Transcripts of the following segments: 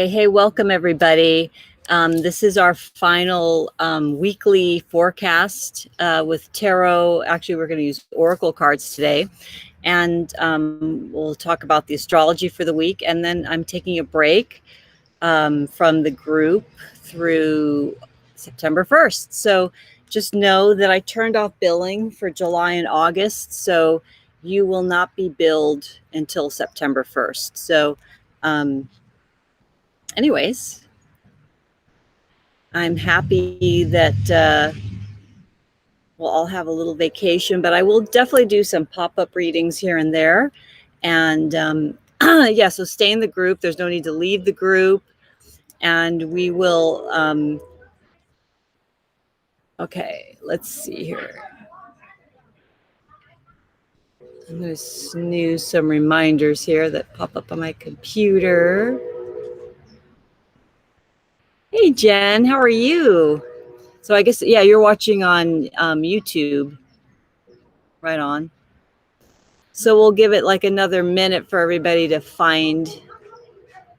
Hey, welcome everybody. This is our final weekly forecast with tarot. Actually, we're going to use oracle cards today, and we'll talk about the astrology for the week. And then I'm taking a break from the group through September 1st. So just know that I turned off billing for July and August, so you will not be billed until September 1st. So anyways, I'm happy that we'll all have a little vacation, but I will definitely do some pop-up readings here and there. And yeah, so stay in the group. There's no need to leave the group. And we will, okay, let's see here. I'm going to snooze some reminders here that pop up on my computer. Hey, Jen, how are you? So I guess, yeah, you're watching on YouTube. Right on. So we'll give it like another minute for everybody to find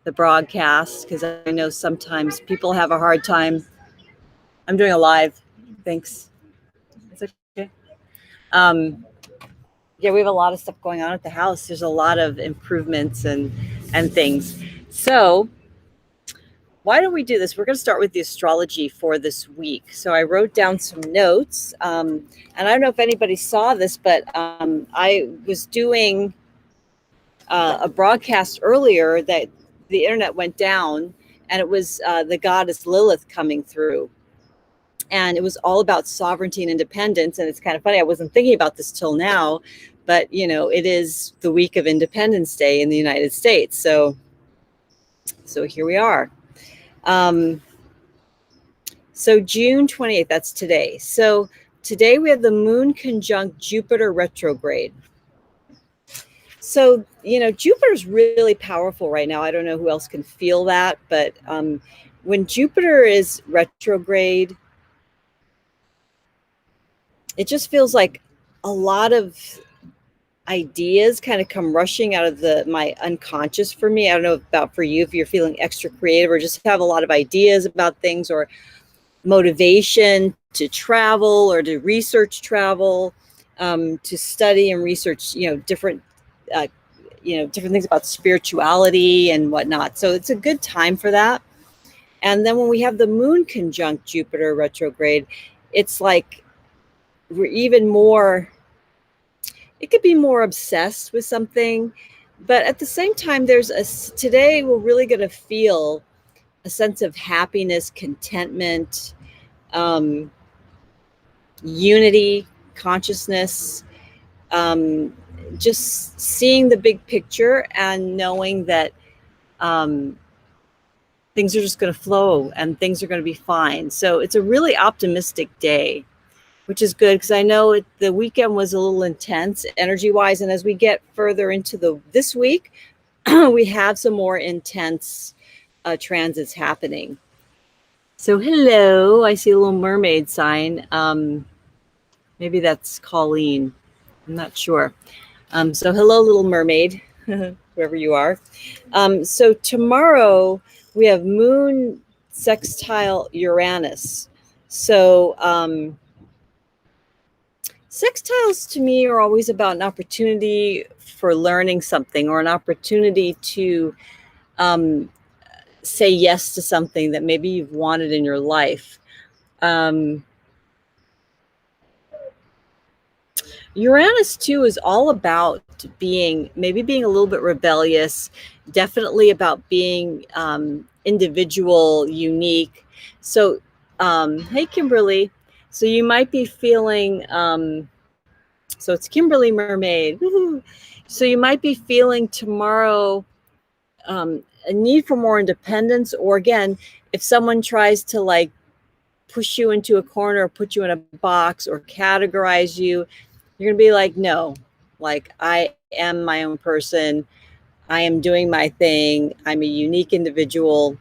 the broadcast, because I know sometimes people have a hard time. I'm doing a live. Thanks. It's okay. Yeah, we have a lot of stuff going on at the house. There's a lot of improvements and things. So why don't we do this? We're going to start with the astrology for this week. So I wrote down some notes, and I don't know if anybody saw this, but I was doing a broadcast earlier that the internet went down, and it was the goddess Lilith coming through. And it was all about sovereignty and independence. And it's kind of funny, I wasn't thinking about this till now, but you know, it is the week of Independence Day in the United States. So here we are. So June 28th, that's today. So today we have the moon conjunct Jupiter retrograde. So, you know, Jupiter's really powerful right now. I don't know who else can feel that, but when Jupiter is retrograde, it just feels like a lot of ideas kind of come rushing out of my unconscious for me. I don't know about for you, if you're feeling extra creative or just have a lot of ideas about things, or motivation to travel or to research travel, to study and research, different things about spirituality and whatnot. So it's a good time for that. And then when we have the moon conjunct Jupiter retrograde, it's like we're even more, it could be more obsessed with something, but at the same time, today we're really going to feel a sense of happiness, contentment, unity, consciousness, just seeing the big picture and knowing that things are just going to flow and things are going to be fine. So it's a really optimistic day, which is good, because I know the weekend was a little intense energy-wise. And as we get further into this week, we have some more intense transits happening. So hello, I see a little mermaid sign. Maybe that's Colleen. I'm not sure. So hello, little mermaid, whoever you are. So tomorrow we have moon sextile Uranus. So sextiles to me are always about an opportunity for learning something, or an opportunity to say yes to something that maybe you've wanted in your life. Uranus too is all about maybe being a little bit rebellious, definitely about being individual, unique. So, hey, Kimberly. So you might be feeling, so it's Kimberly Mermaid. Woo-hoo. So you might be feeling tomorrow a need for more independence, or again, if someone tries to like push you into a corner or put you in a box or categorize you, you're going to be like, no, like I am my own person. I am doing my thing. I'm a unique individual.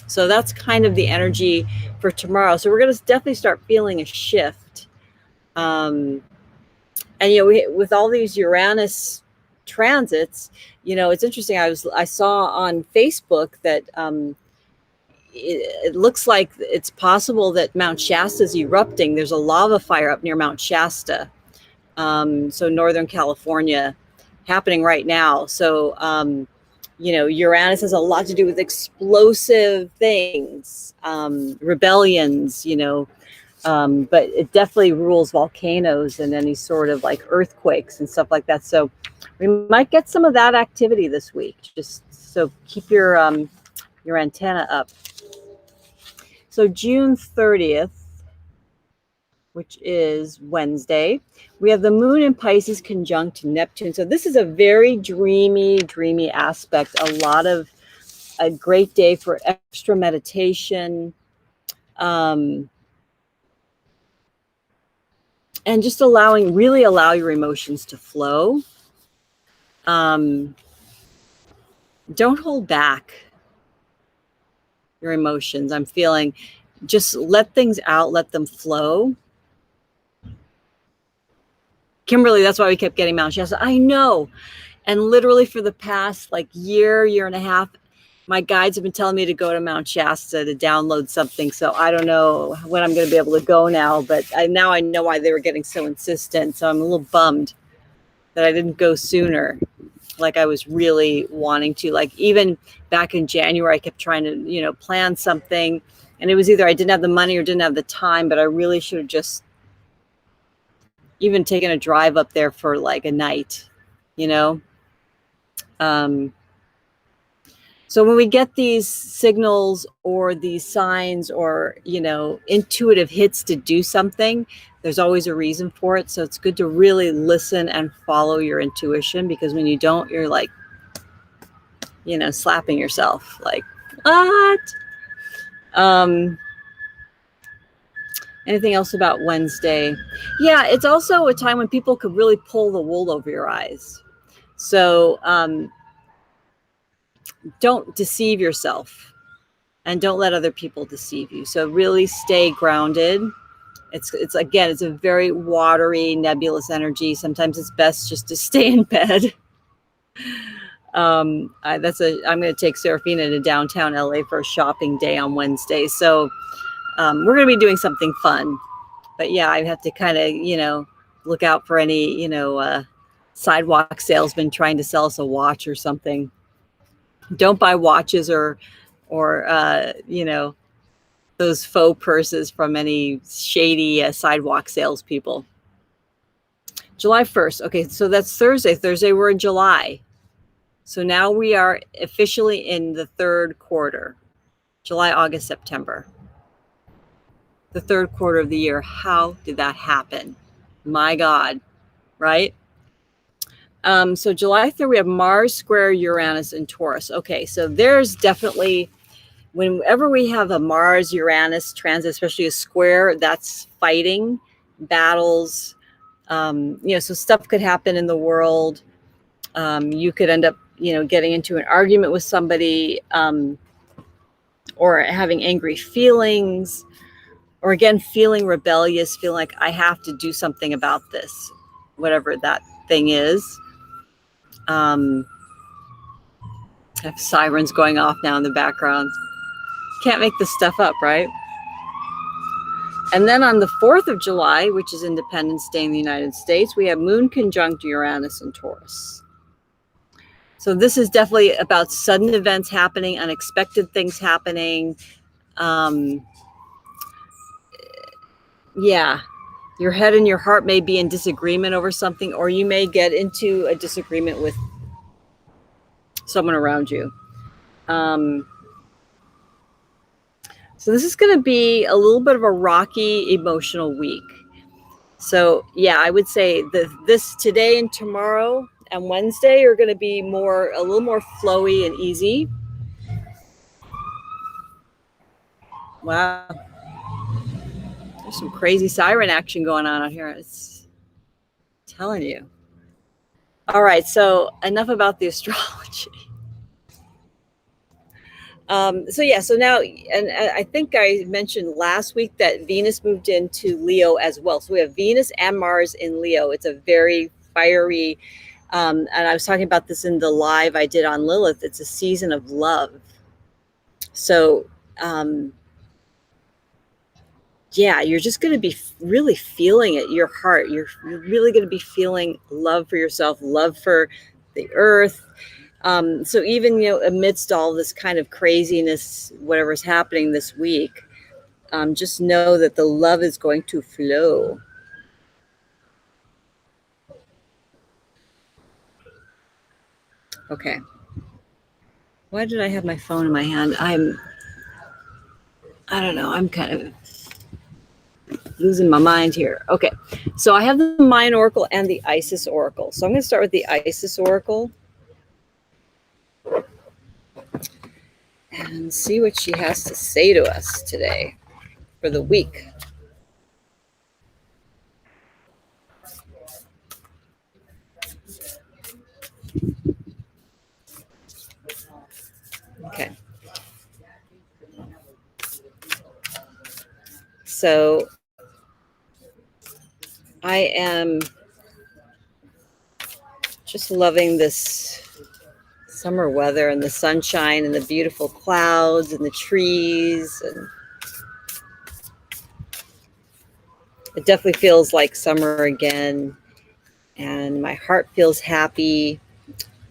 So that's kind of the energy for tomorrow. So we're going to definitely start feeling a shift. And, with all these Uranus transits, it's interesting. I saw on Facebook that it looks like it's possible that Mount Shasta is erupting. There's a lava fire up near Mount Shasta, so Northern California, happening right now. So Uranus has a lot to do with explosive things, rebellions, but it definitely rules volcanoes and any sort of like earthquakes and stuff like that. So we might get some of that activity this week. Just so keep your antenna up. So June 30th, which is Wednesday, we have the moon in Pisces conjunct Neptune. So this is a very dreamy aspect. A great day for extra meditation. And just really allow your emotions to flow. Don't hold back your emotions. I'm feeling, just let things out, let them flow. Kimberly, that's why we kept getting Mount Shasta. I know. And literally for the past year and a half, my guides have been telling me to go to Mount Shasta to download something. So I don't know when I'm going to be able to go now, but now I know why they were getting so insistent. So I'm a little bummed that I didn't go sooner. Like I was really wanting to. Like even back in January, I kept trying to, plan something. And it was either I didn't have the money or didn't have the time, but I really should have just even taken a drive up there for a night, So when we get these signals or these signs or, intuitive hits to do something, there's always a reason for it. So it's good to really listen and follow your intuition, because when you don't, you're slapping yourself like, what? Anything else about Wednesday? Yeah, it's also a time when people could really pull the wool over your eyes. So don't deceive yourself and don't let other people deceive you. So really stay grounded. It's a very watery, nebulous energy. Sometimes it's best just to stay in bed. I'm going to take Seraphina to downtown LA for a shopping day on Wednesday. So we're going to be doing something fun. But yeah, I have to kind of, look out for any, sidewalk salesman trying to sell us a watch or something. Don't buy watches or those faux purses from any shady sidewalk salespeople. July 1st. Okay, so that's Thursday. Thursday, we're in July. So now we are officially in the third quarter. July, August, September. The third quarter of the year. How did that happen? My God, right? So July 3rd, we have Mars square Uranus in Taurus. Okay, so there's definitely, whenever we have a Mars-Uranus transit, especially a square, that's fighting, battles. So stuff could happen in the world. You could end up, getting into an argument with somebody, or having angry feelings, or again, feeling rebellious, feeling like I have to do something about this, whatever that thing is. I have sirens going off now in the background. Can't make this stuff up, right? And then on the 4th of July, which is Independence Day in the United States, we have Moon conjunct Uranus in Taurus. So this is definitely about sudden events happening, unexpected things happening. Yeah, your head and your heart may be in disagreement over something, or you may get into a disagreement with someone around you. So this is going to be a little bit of a rocky emotional week. So yeah, I would say this today and tomorrow and Wednesday are going to be a little more flowy and easy. Wow. There's some crazy siren action going on out here. It's telling you. All right, so enough about the astrology. So now, and I think I mentioned last week that Venus moved into Leo as well. So we have Venus and Mars in Leo. It's a very fiery, And I was talking about this in the live I did on Lilith. It's a season of love. So, yeah, you're just going to be really feeling it, your heart. You're really going to be feeling love for yourself, love for the earth. So even, amidst all this kind of craziness, whatever's happening this week, just know that the love is going to flow. Okay. Why did I have my phone in my hand? I don't know. I'm kind of losing my mind here. Okay. So I have the Mayan Oracle and the Isis Oracle. So I'm going to start with the Isis Oracle and see what she has to say to us today for the week. Okay. So I am just loving this summer weather and the sunshine and the beautiful clouds and the trees. And it definitely feels like summer again. And my heart feels happy.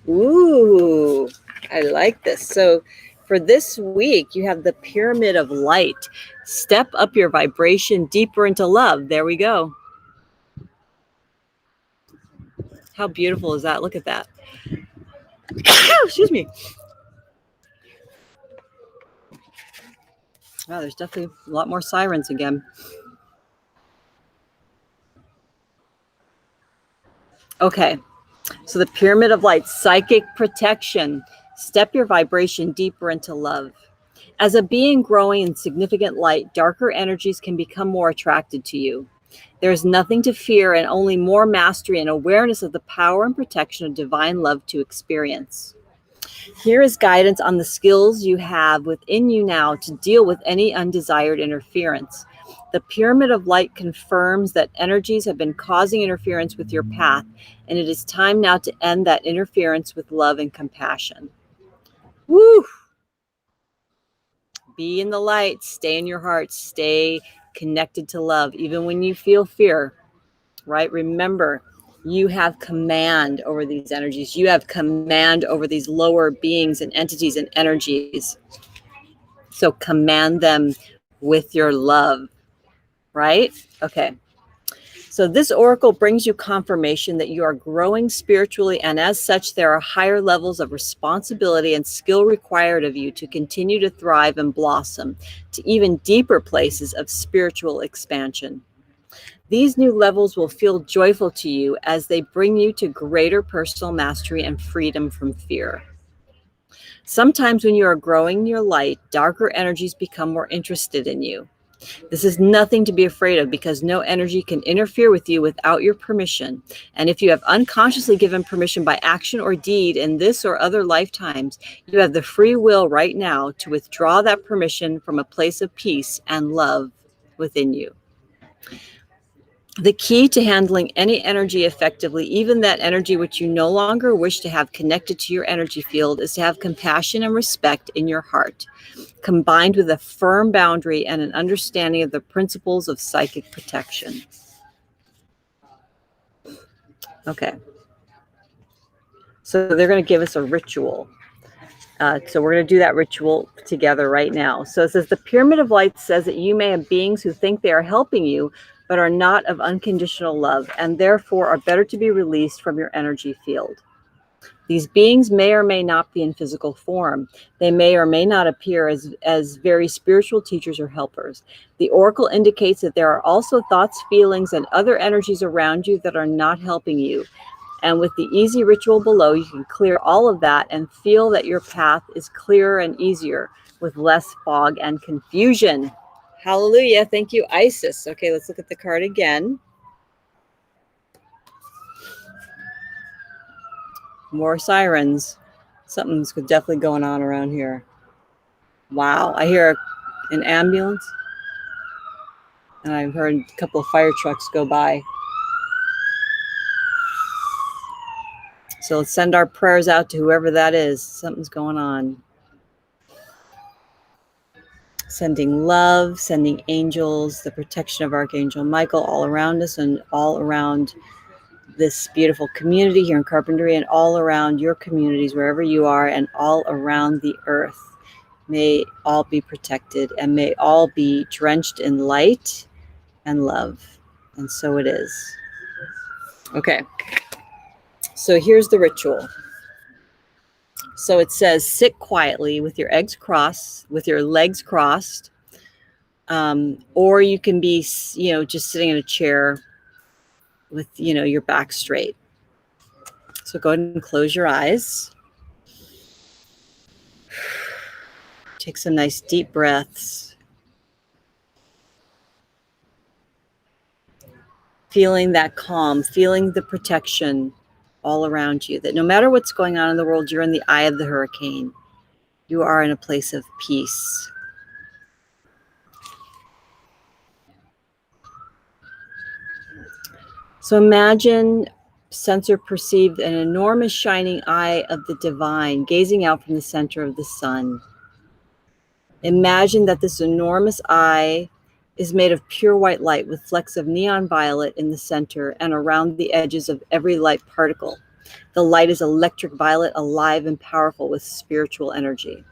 Ooh, I like this. So for this week, you have the Pyramid of Light. Step up your vibration deeper into love. There we go. How beautiful is that? Look at that. Excuse me. Wow, there's definitely a lot more sirens again. Okay, so the Pyramid of Light, psychic protection. Step your vibration deeper into love. As a being growing in significant light, darker energies can become more attracted to you. There is nothing to fear and only more mastery and awareness of the power and protection of divine love to experience. Here is guidance on the skills you have within you now to deal with any undesired interference. The Pyramid of Light confirms that energies have been causing interference with your path, and it is time now to end that interference with love and compassion. Woo! Be in the light, stay in your heart, stay connected to love, even when you feel fear, right? Remember, you have command over these energies. You have command over these lower beings and entities and energies. So command them with your love, right? Okay. So this oracle brings you confirmation that you are growing spiritually, and as such, there are higher levels of responsibility and skill required of you to continue to thrive and blossom to even deeper places of spiritual expansion. These new levels will feel joyful to you as they bring you to greater personal mastery and freedom from fear. Sometimes when you are growing your light, darker energies become more interested in you. This is nothing to be afraid of because no energy can interfere with you without your permission. And if you have unconsciously given permission by action or deed in this or other lifetimes, you have the free will right now to withdraw that permission from a place of peace and love within you. The key to handling any energy effectively, even that energy which you no longer wish to have connected to your energy field, is to have compassion and respect in your heart, combined with a firm boundary and an understanding of the principles of psychic protection. Okay. So they're going to give us a ritual. So we're going to do that ritual together right now. So it says, the Pyramid of Light says that you may have beings who think they are helping you, but are not of unconditional love, and therefore are better to be released from your energy field. These beings may or may not be in physical form. They may or may not appear as very spiritual teachers or helpers. The oracle indicates that there are also thoughts, feelings, and other energies around you that are not helping you. And with the easy ritual below, you can clear all of that and feel that your path is clearer and easier with less fog and confusion. Hallelujah. Thank you, Isis. Okay, let's look at the card again. More sirens. Something's definitely going on around here. Wow. I hear an ambulance, and I've heard a couple of fire trucks go by. So let's send our prayers out to whoever that is. Something's going on. Sending love, sending angels, the protection of Archangel Michael all around us and all around this beautiful community here in Carpentry and all around your communities, wherever you are, and all around the earth. May all be protected and may all be drenched in light and love. And so it is. Okay. So here's the ritual. So it says, sit quietly with your legs crossed, or you can be, just sitting in a chair with, your back straight. So go ahead and close your eyes. Take some nice deep breaths. Feeling that calm, feeling the protection all around you, that no matter what's going on in the world, you're in the eye of the hurricane. You are in a place of peace. So imagine, sense, or perceive an enormous shining eye of the divine gazing out from the center of the sun. Imagine that this enormous eye is made of pure white light with flecks of neon violet in the center and around the edges of every light particle. The light is electric violet, alive and powerful with spiritual energy.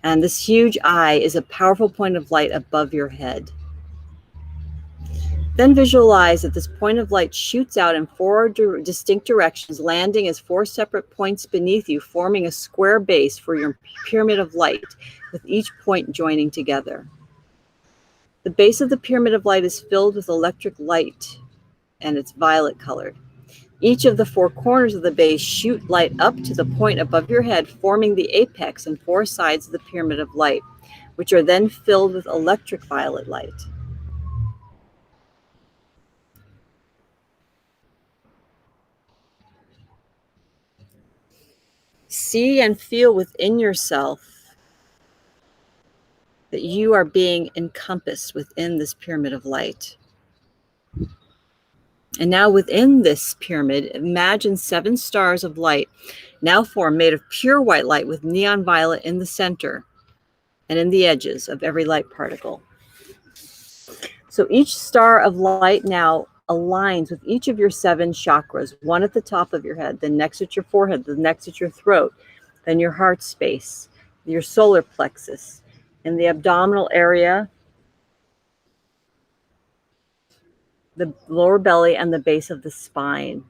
And this huge eye is a powerful point of light above your head. Then visualize that this point of light shoots out in 4 distinct directions, landing as 4 separate points beneath you, forming a square base for your pyramid of light, with each point joining together. The base of the pyramid of light is filled with electric light, and it's violet colored. Each of the 4 corners of the base shoot light up to the point above your head, forming the apex and 4 sides of the pyramid of light, which are then filled with electric violet light. See and feel within yourself that you are being encompassed within this pyramid of light. And now within this pyramid, imagine 7 stars of light now formed, made of pure white light with neon violet in the center and in the edges of every light particle. So each star of light now aligns with each of your 7 chakras, one at the top of your head, the next at your forehead, the next at your throat, then your heart space, your solar plexus, in the abdominal area, the lower belly, and the base of the spine.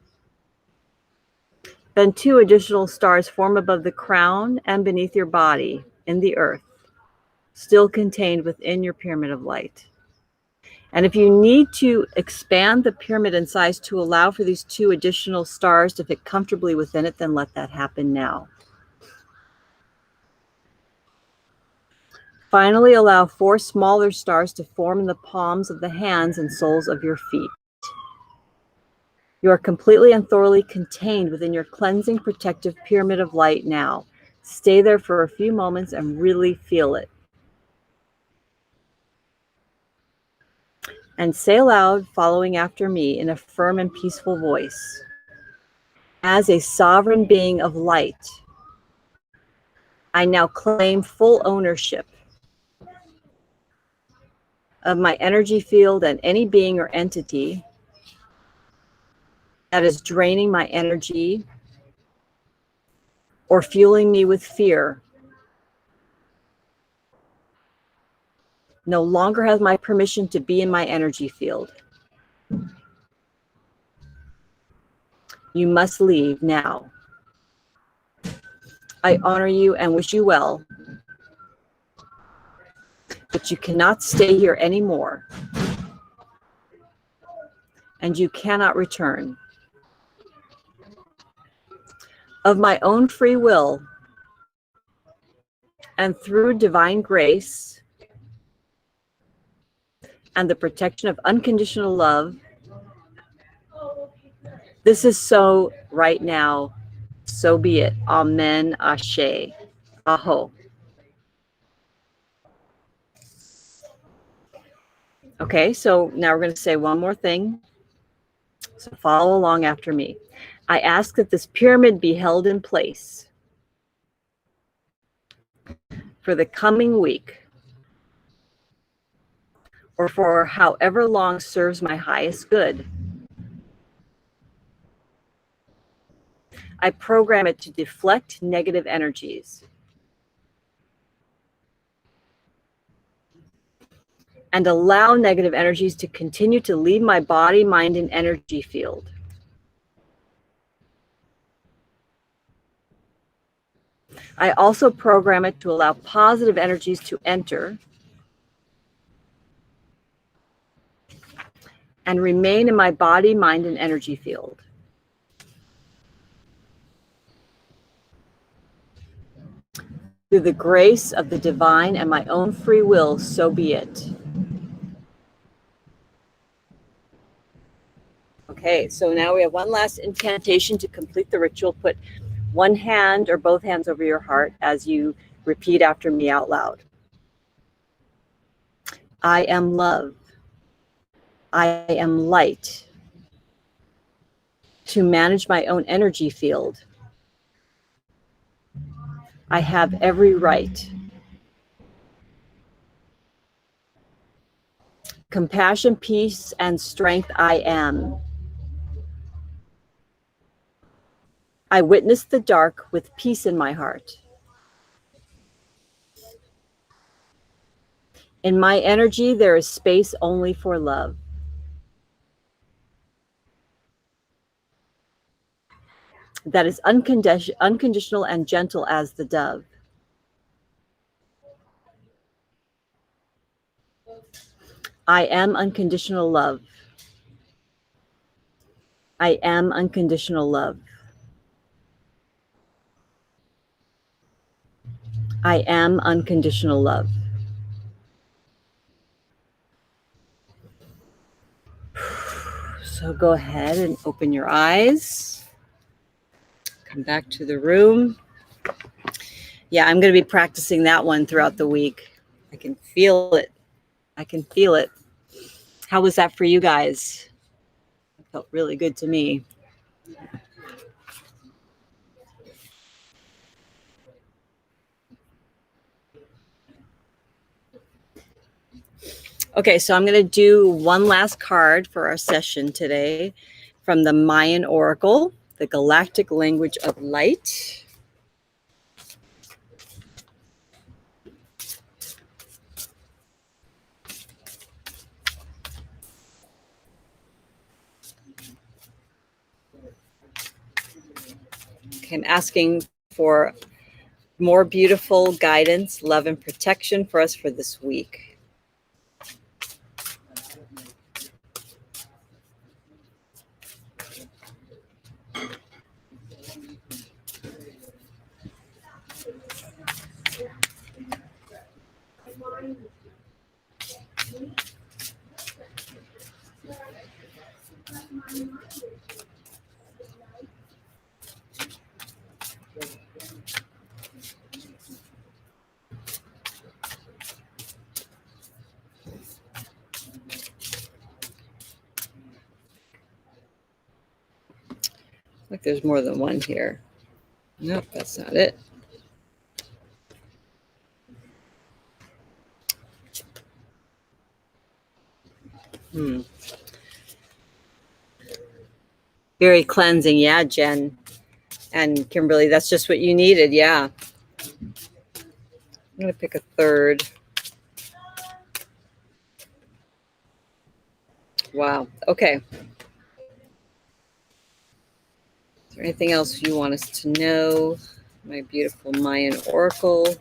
Then 2 additional stars form above the crown and beneath your body in the earth, still contained within your pyramid of light. And if you need to expand the pyramid in size to allow for these 2 additional stars to fit comfortably within it, then let that happen now. Finally, allow 4 smaller stars to form in the palms of the hands and soles of your feet. You are completely and thoroughly contained within your cleansing, protective pyramid of light now. Stay there for a few moments and really feel it. And say aloud, following after me in a firm and peaceful voice. As a sovereign being of light, I now claim full ownership of my energy field and any being or entity that is draining my energy or fueling me with fear no longer has my permission to be in my energy field. You must leave now. I honor you and wish you well, but you cannot stay here anymore, and you cannot return. Of my own free will and through divine grace and the protection of unconditional love, this is so right now. So be it. Amen. Ashe. Aho. Okay, so now we're going to say one more thing. So follow along after me. I ask that this pyramid be held in place for the coming week, or for however long serves my highest good. I program it to deflect negative energies and allow negative energies to continue to leave my body, mind, and energy field. I also program it to allow positive energies to enter and remain in my body, mind, and energy field. Through the grace of the divine and my own free will, so be it. Okay, so now we have one last incantation to complete the ritual. Put one hand or both hands over your heart as you repeat after me out loud. I am love. I am light. To manage my own energy field, I have every right. Compassion, peace, and strength I am. I witness the dark with peace in my heart. In my energy, there is space only for love. That is unconditional and gentle as the dove. I am unconditional love. I am unconditional love. I am unconditional love. So go ahead and open your eyes. Come back to the room. Yeah, I'm going to be practicing that one throughout the week. I can feel it. I can feel it. How was that for you guys? It felt really good to me. Okay, so I'm going to do one last card for our session today from the Mayan Oracle, the Galactic Language of Light. Okay, I'm asking for more beautiful guidance, love, and protection for us for this week. Like there's more than one here. Nope, that's not it. Very cleansing. Yeah, Jen and Kimberly, that's just what you needed. Yeah. I'm going to pick a third. Wow. Okay. Is there anything else you want us to know? My beautiful Mayan Oracle,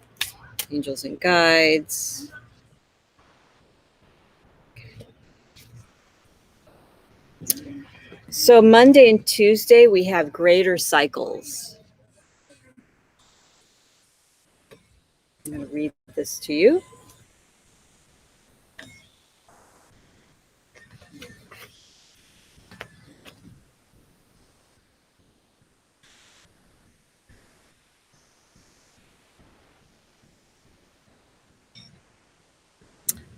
angels and guides. So Monday and Tuesday, we have greater cycles. I'm going to read this to you.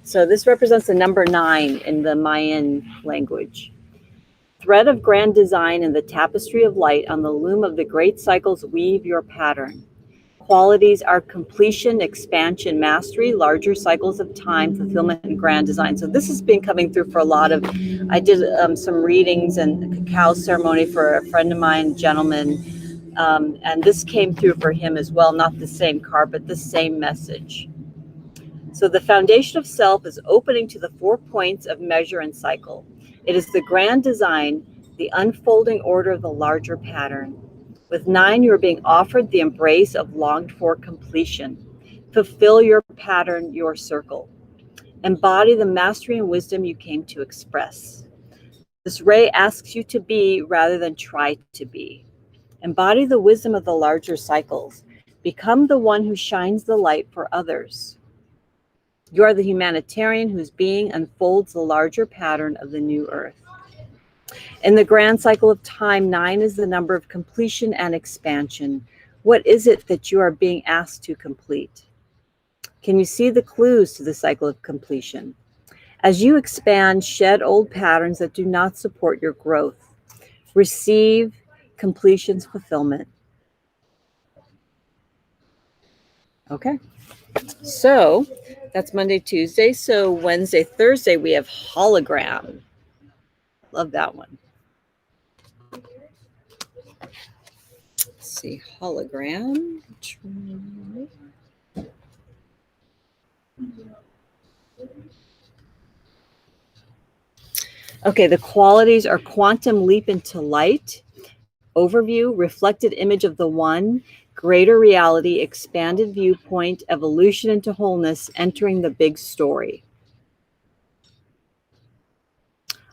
So this represents the number 9 in the Mayan language. Thread of grand design in the tapestry of light on the loom of the great cycles weave your pattern. Qualities are completion, expansion, mastery, larger cycles of time, fulfillment, and grand design. So this has been coming through for a lot of, I did some readings and a cacao ceremony for a friend of mine, gentleman, and this came through for him as well, not the same card, but the same message. So the foundation of self is opening to the 4 points of measure and cycle. It is the grand design, the unfolding order of the larger pattern. With 9, you are being offered the embrace of longed for completion. Fulfill your pattern, your circle. Embody the mastery and wisdom you came to express. This ray asks you to be rather than try to be. Embody the wisdom of the larger cycles. Become the one who shines the light for others. You are the humanitarian whose being unfolds the larger pattern of the new earth. In the grand cycle of time, 9 is the number of completion and expansion. What is it that you are being asked to complete? Can you see the clues to the cycle of completion? As you expand, shed old patterns that do not support your growth. Receive completion's fulfillment. Okay. So that's Monday, Tuesday. So Wednesday, Thursday, we have hologram. Love that one. Let's see, hologram. Okay, the qualities are quantum leap into light, overview, reflected image of the one, greater reality, expanded viewpoint, evolution into wholeness, entering the big story.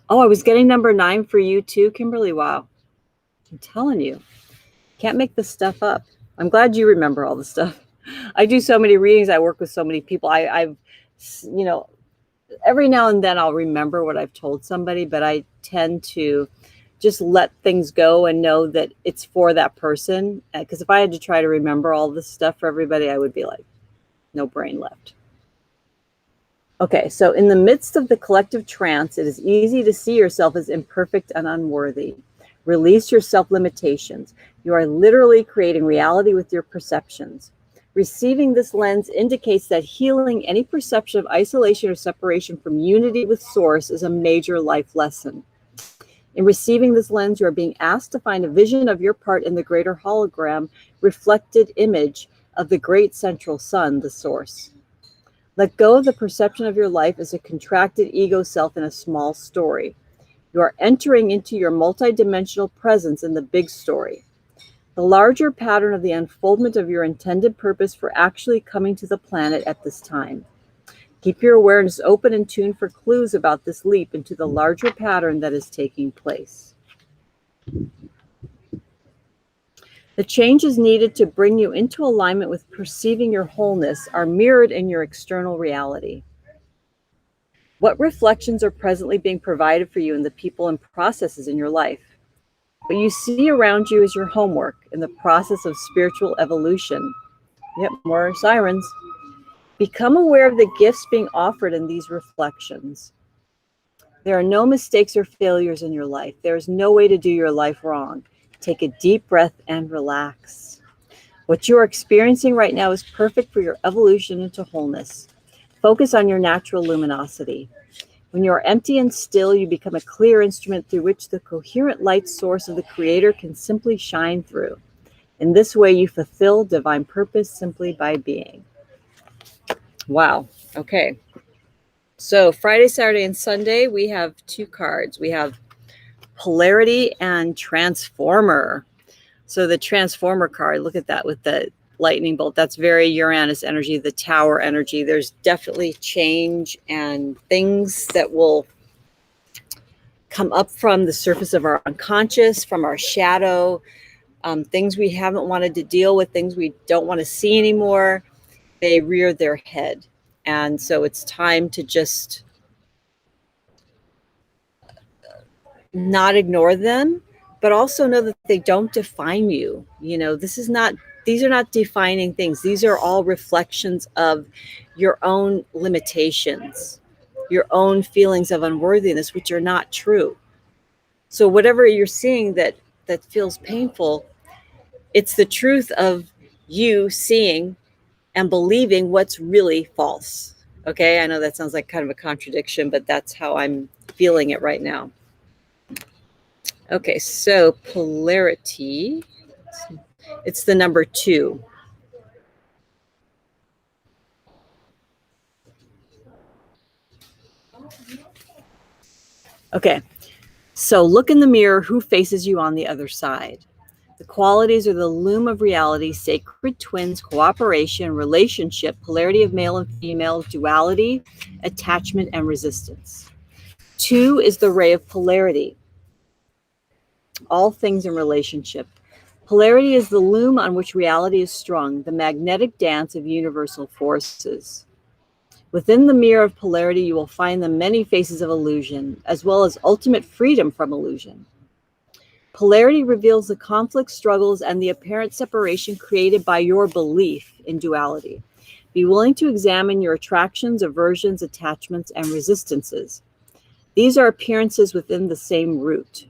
Oh, I was getting number 9 for you too, Kimberly. Wow. I'm telling you, can't make this stuff up. I'm glad you remember all the stuff. I do so many readings. I work with so many people. I've, you know, every now and then I'll remember what I've told somebody, but I tend to just let things go and know that it's for that person. Because if I had to try to remember all this stuff for everybody, I would be like, no brain left. Okay, so in the midst of the collective trance, it is easy to see yourself as imperfect and unworthy. Release your self-limitations. You are literally creating reality with your perceptions. Receiving this lens indicates that healing any perception of isolation or separation from unity with Source is a major life lesson. In receiving this lens, you are being asked to find a vision of your part in the greater hologram, reflected image of the great central sun, the Source. Let go of the perception of your life as a contracted ego self in a small story. You are entering into your multidimensional presence in the big story. The larger pattern of the unfoldment of your intended purpose for actually coming to the planet at this time. Keep your awareness open and tuned for clues about this leap into the larger pattern that is taking place. The changes needed to bring you into alignment with perceiving your wholeness are mirrored in your external reality. What reflections are presently being provided for you in the people and processes in your life? What you see around you is your homework in the process of spiritual evolution. Yep, more sirens. Become aware of the gifts being offered in these reflections. There are no mistakes or failures in your life. There is no way to do your life wrong. Take a deep breath and relax. What you are experiencing right now is perfect for your evolution into wholeness. Focus on your natural luminosity. When you are empty and still, you become a clear instrument through which the coherent light source of the Creator can simply shine through. In this way, you fulfill divine purpose simply by being. Wow. Okay. So Friday, Saturday, and Sunday, we have 2 cards. We have Polarity and Transformer. So the Transformer card, look at that with the lightning bolt. That's very Uranus energy, the tower energy. There's definitely change and things that will come up from the surface of our unconscious, from our shadow, things we haven't wanted to deal with, things we don't want to see anymore. They rear their head. And so it's time to just not ignore them, but also know that they don't define you. You know, these are not defining things. These are all reflections of your own limitations, your own feelings of unworthiness, which are not true. So whatever you're seeing that feels painful, it's the truth of you seeing and believing what's really false. Okay, I know that sounds like kind of a contradiction, but that's how I'm feeling it right now. Okay, so polarity, it's the number 2. Okay, so look in the mirror, who faces you on the other side? The qualities are the loom of reality, sacred twins, cooperation, relationship, polarity of male and female, duality, attachment, and resistance. 2 is the ray of polarity, all things in relationship. Polarity is the loom on which reality is strung, the magnetic dance of universal forces. Within the mirror of polarity, you will find the many faces of illusion, as well as ultimate freedom from illusion. Polarity reveals the conflict, struggles, and the apparent separation created by your belief in duality. Be willing to examine your attractions, aversions, attachments, and resistances. These are appearances within the same root.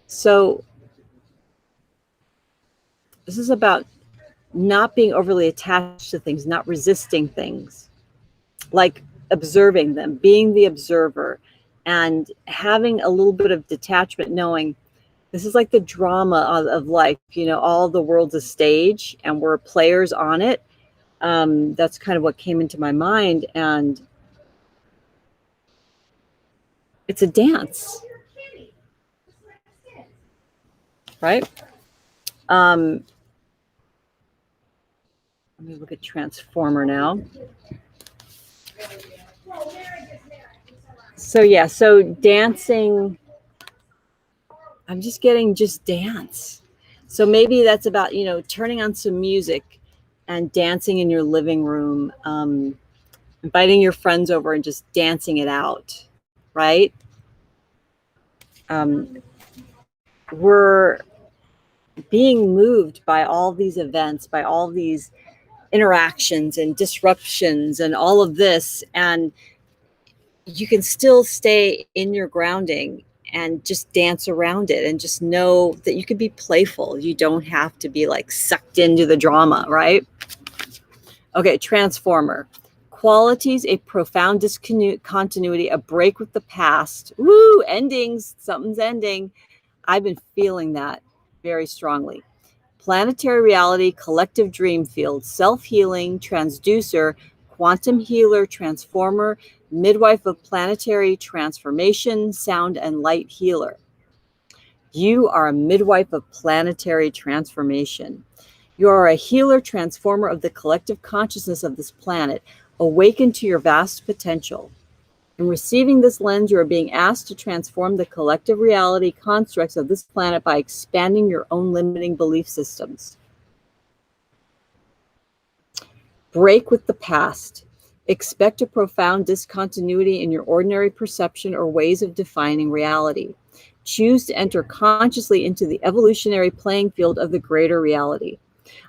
So this is about not being overly attached to things, not resisting things, like observing them, being the observer, and having a little bit of detachment, knowing this is like the drama of life, you know, all the world's a stage and we're players on it. That's kind of what came into my mind. And it's a dance, right? Let me look at Transformer now. So yeah, so dancing, I'm just getting just dance. So maybe that's about, you know, turning on some music and dancing in your living room, inviting your friends over and just dancing it out, right? We're being moved by all these events, by all these interactions and disruptions and all of this. And you can still stay in your grounding and just dance around it and just know that you can be playful. You don't have to be like sucked into the drama, right? Okay, Transformer. Qualities, a profound discontinuity, a break with the past. Woo, endings, something's ending. I've been feeling that very strongly. Planetary reality, collective dream field, self-healing, transducer, quantum healer, transformer, midwife of planetary transformation, sound and light healer. You are a midwife of planetary transformation. You are a healer, transformer of the collective consciousness of this planet. Awaken to your vast potential. In receiving this lens, you are being asked to transform the collective reality constructs of this planet by expanding your own limiting belief systems. Break with the past. Expect a profound discontinuity in your ordinary perception or ways of defining reality. Choose to enter consciously into the evolutionary playing field of the greater reality.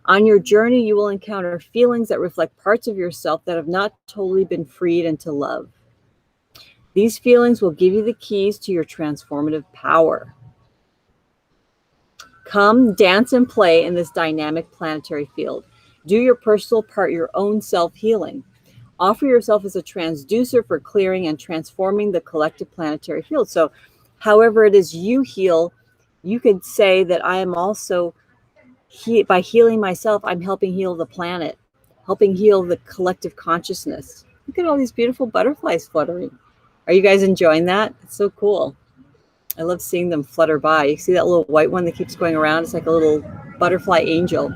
On your journey, you will encounter feelings that reflect parts of yourself that have not totally been freed into love. These feelings will give you the keys to your transformative power. Come, dance, and play in this dynamic planetary field. Do your personal part, your own self-healing. Offer yourself as a transducer for clearing and transforming the collective planetary field. So however it is you heal, you could say that I am also, by healing myself, I'm helping heal the planet, helping heal the collective consciousness. Look at all these beautiful butterflies fluttering. Are you guys enjoying that? It's so cool. I love seeing them flutter by. You see that little white one that keeps going around? It's like a little butterfly angel.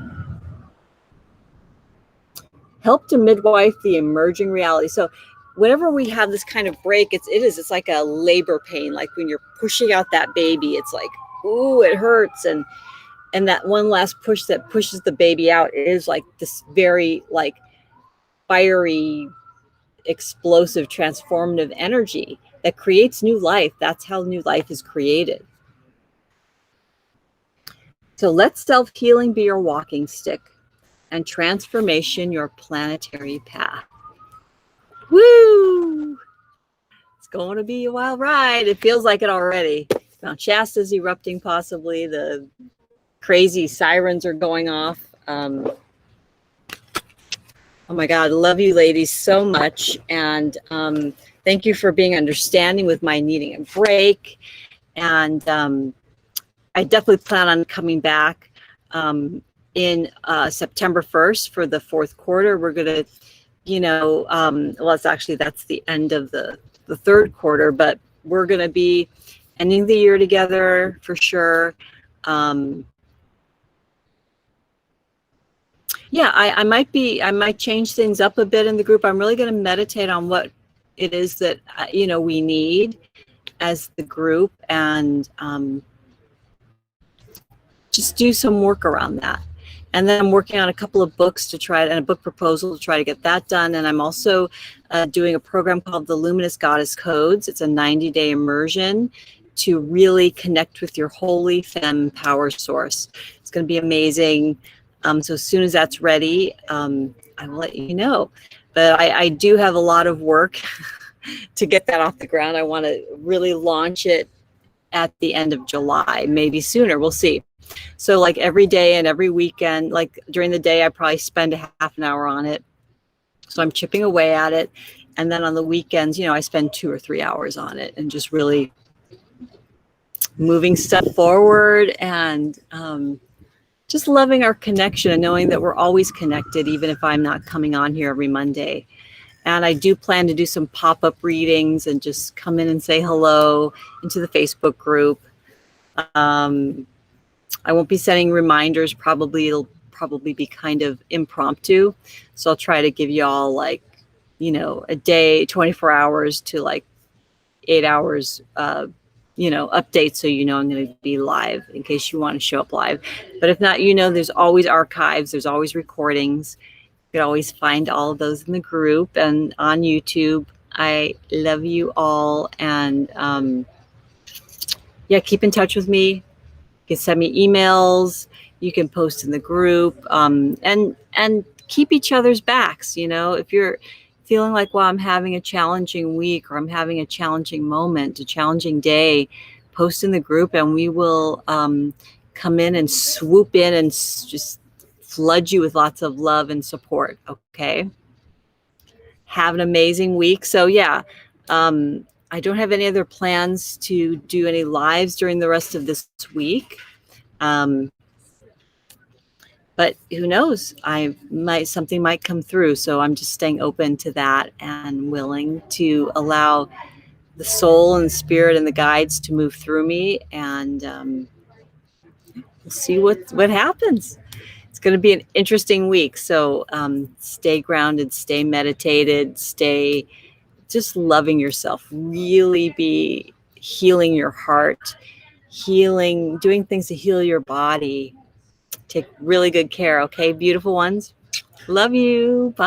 Help to midwife the emerging reality. So whenever we have this kind of break, it's like a labor pain. Like when you're pushing out that baby, it's like, ooh, it hurts. And that one last push that pushes the baby out is like this very like fiery, explosive, transformative energy that creates new life. That's how new life is created. So let self-healing be your walking stick and transformation your planetary path. Woo! It's going to be a wild ride. It feels like it already. Mount Shasta's erupting, possibly. The crazy sirens are going off. Oh my God, love you ladies so much. And thank you for being understanding with my needing a break. And I definitely plan on coming back in September 1st for the 4th quarter. We're going to, well, that's the end of the 3rd quarter, but we're going to be ending the year together for sure. Yeah, I might change things up a bit in the group. I'm really going to meditate on what it is that, we need as the group, and just do some work around that. And then I'm working on a couple of books and a book proposal to try to get that done. And I'm also doing a program called the Luminous Goddess Codes. It's a 90-day immersion to really connect with your holy femme power source. It's going to be amazing. So as soon as that's ready, I will let you know. But I do have a lot of work to get that off the ground. I want to really launch it at the end of July, maybe sooner. We'll see. So like every day and every weekend, like during the day, I probably spend a half an hour on it. So I'm chipping away at it. And then on the weekends, I spend 2 or 3 hours on it and just really moving stuff forward, and just loving our connection and knowing that we're always connected, even if I'm not coming on here every Monday. And I do plan to do some pop-up readings and just come in and say hello into the Facebook group. I won't be sending reminders. It'll probably be kind of impromptu. So I'll try to give you all like, a day, 24 hours to like 8 hours, updates. So, I'm going to be live in case you want to show up live. But if not, there's always archives. There's always recordings. You can always find all of those in the group and on YouTube. I love you all. And keep in touch with me. You can send me emails, you can post in the group, and keep each other's backs. If you're feeling like, well, I'm having a challenging week, or I'm having a challenging moment, a challenging day, post in the group, and we will come in and swoop in and just flood you with lots of love and support. Okay. Have an amazing week. So I don't have any other plans to do any lives during the rest of this week. But who knows? Something might come through. So I'm just staying open to that and willing to allow the soul and the spirit and the guides to move through me, and we'll see what happens. It's going to be an interesting week. So stay grounded, stay meditated, stay just loving yourself, really be healing your heart, doing things to heal your body. Take really good care. Okay, beautiful ones. Love you. Bye.